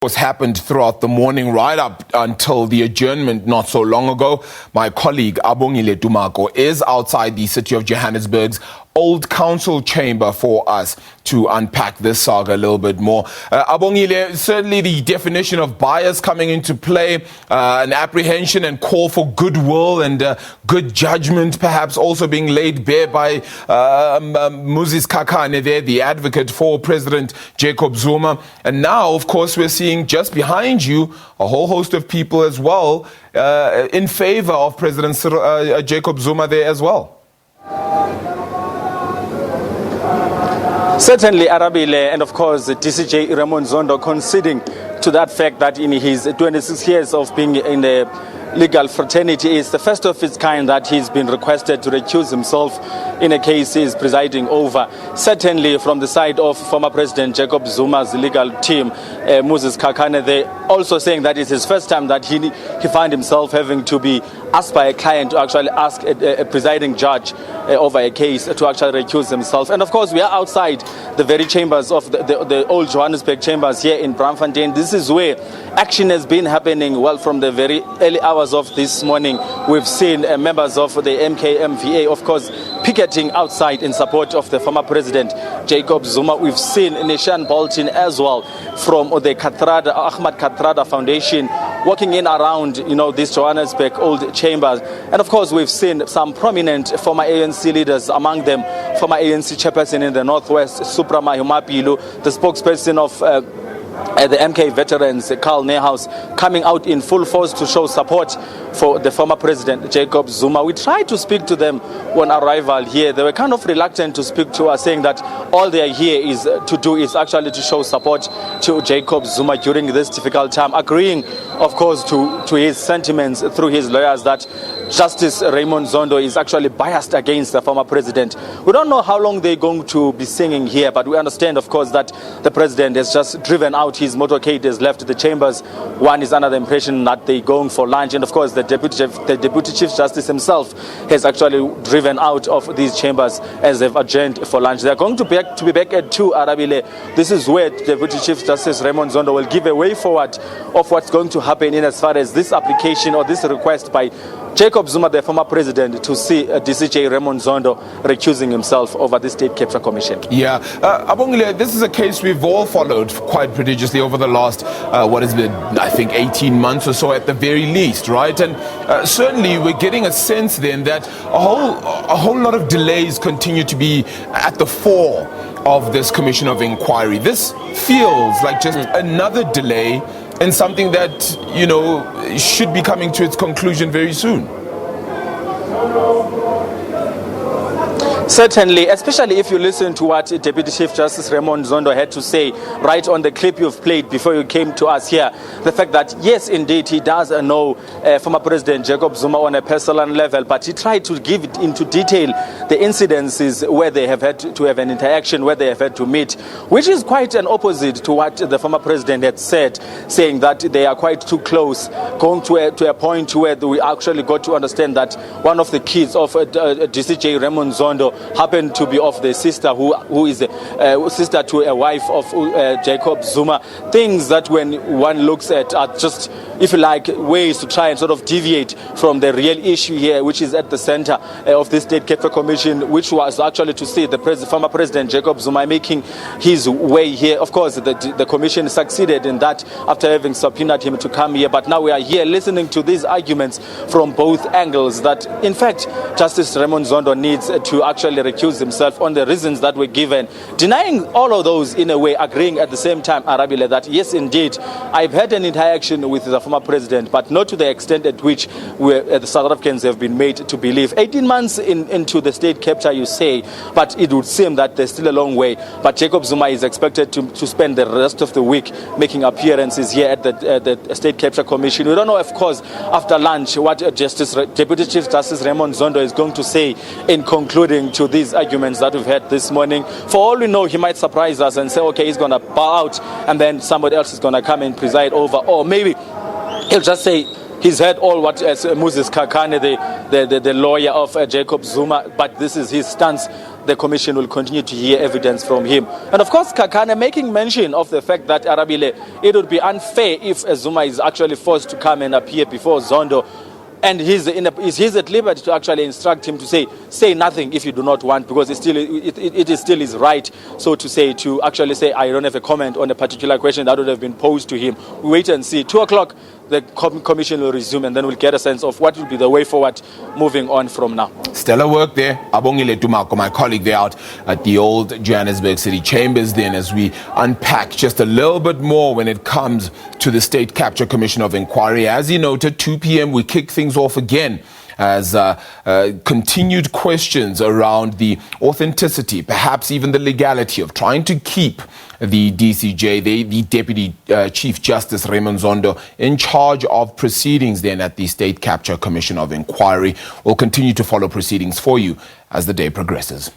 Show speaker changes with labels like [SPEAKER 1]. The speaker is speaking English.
[SPEAKER 1] Was happened throughout the morning right up until the adjournment not so long ago. My colleague Abongile Dumako is outside the city of Johannesburg's Old Council chamber for us to unpack this saga a little bit more. Abongile, certainly the definition of bias coming into play, an apprehension and call for goodwill and good judgment perhaps also being laid bare by Moses Kakane there, the advocate for President Jacob Zuma. And now, of course, we're seeing just behind you a whole host of people as well in favor of President Jacob Zuma there as well.
[SPEAKER 2] Certainly, Arabile, and of course, DCJ Raymond Zondo conceding to that fact that in his 26 years of being in the legal fraternity is the first of its kind that he's been requested to recuse himself in a case he's presiding over. Certainly from the side of former President Jacob Zuma's legal team, Moses Kakane, they also saying that it's his first time that he found himself having to be asked by a client to actually ask a presiding judge over a case to actually recuse himself. And of course, we are outside the very chambers of the old Johannesburg chambers here in Braamfontein. This is where action has been happening, well, from the very early hours of this morning. We've seen members of the MKMVA, of course, picketing outside in support of the former president Jacob Zuma. We've seen Nishan Bolton as well from the Ahmad Kathrada Foundation walking in around, this Johannesburg old chambers. And of course, we've seen some prominent former ANC leaders, among them former ANC chairperson in the Northwest, Suprama Humapilu, the spokesperson of the MK veterans, Carl Nehaus, coming out in full force to show support for the former president Jacob Zuma. We tried to speak to them on arrival here. They were kind of reluctant to speak to us, saying that all they are here is actually to show support to Jacob Zuma during this difficult time, agreeing, of course, to his sentiments through his lawyers that Justice Raymond Zondo is actually biased against the former president. We don't know how long they're going to be singing here, but we understand, of course, that the president has just driven out his motorcade, has left the chambers. One is under the impression that they're going for lunch, and of course the deputy chief justice himself has actually driven out of these chambers as they've adjourned for lunch. They're going to be back at 2, Arabile. This is where Deputy Chief Justice Raymond Zondo will give a way forward of what's going to happen in as far as this application or this request by Jacob Zuma, the former president, to see DCJ Raymond Zondo recusing himself over the State Capture Commission.
[SPEAKER 1] Yeah, Abongile, this is a case we've all followed quite prodigiously over the last, I think 18 months or so at the very least, right? And certainly we're getting a sense then that a whole lot of delays continue to be at the fore of this commission of inquiry. This feels like just another delay and something that, should be coming to its conclusion very soon.
[SPEAKER 2] Certainly, especially if you listen to what Deputy Chief Justice Raymond Zondo had to say right on the clip you've played before you came to us here. The fact that, yes, indeed, he does know former President Jacob Zuma on a personal level, but he tried to give it into detail the incidences where they have had to have an interaction, where they have had to meet, which is quite an opposite to what the former president had said, saying that they are quite too close, going to a point where we actually got to understand that one of the kids of DCJ Raymond Zondo happened to be of the sister who is a sister to a wife of Jacob Zuma. Things that when one looks at are just, if you like, ways to try and sort of deviate from the real issue here, which is at the center of the State Capture Commission, which was actually to see the former President Jacob Zuma making his way here. Of course, the commission succeeded in that after having subpoenaed him to come here. But now we are here listening to these arguments from both angles that, in fact, Justice Raymond Zondo needs to actually recuse himself on the reasons that were given, denying all of those in a way, agreeing at the same time, Arabile, that yes, indeed, I've had an interaction with the former president, but not to the extent at which the South Africans have been made to believe. 18 months into the state capture, you say, but it would seem that there's still a long way. But Jacob Zuma is expected to spend the rest of the week making appearances here at the State Capture Commission. We don't know, of course, after lunch, what Deputy Chief Justice Raymond Zondo is going to say in concluding to these arguments that we've had this morning. For all we know, he might surprise us and say, okay, he's going to bow out and then somebody else is going to come and preside over. Or maybe he'll just say he's heard all what Moses Kakane, the lawyer of Jacob Zuma, but this is his stance. the commission will continue to hear evidence from him. And of course, Kakane making mention of the fact that Arabile, it would be unfair if Zuma is actually forced to come and appear before Zondo. And he's at liberty to actually instruct him to say nothing if you do not want, because it is still his right, so to say, to actually say, I don't have a comment on a particular question that would have been posed to him. We wait and see. 2 o'clock, the commission will resume, and then we'll get a sense of what will be the way forward moving on from now.
[SPEAKER 1] Stellar work there. Abongile Dumako, my colleague there out at the old Johannesburg City Chambers then, as we unpack just a little bit more when it comes to the State Capture Commission of Inquiry. As he noted, 2 p.m. we kick things off again as continued questions around the authenticity, perhaps even the legality of trying to keep the DCJ, the Deputy Chief Justice Raymond Zondo, in charge of proceedings then at the State Capture Commission of Inquiry. We'll continue to follow proceedings for you as the day progresses.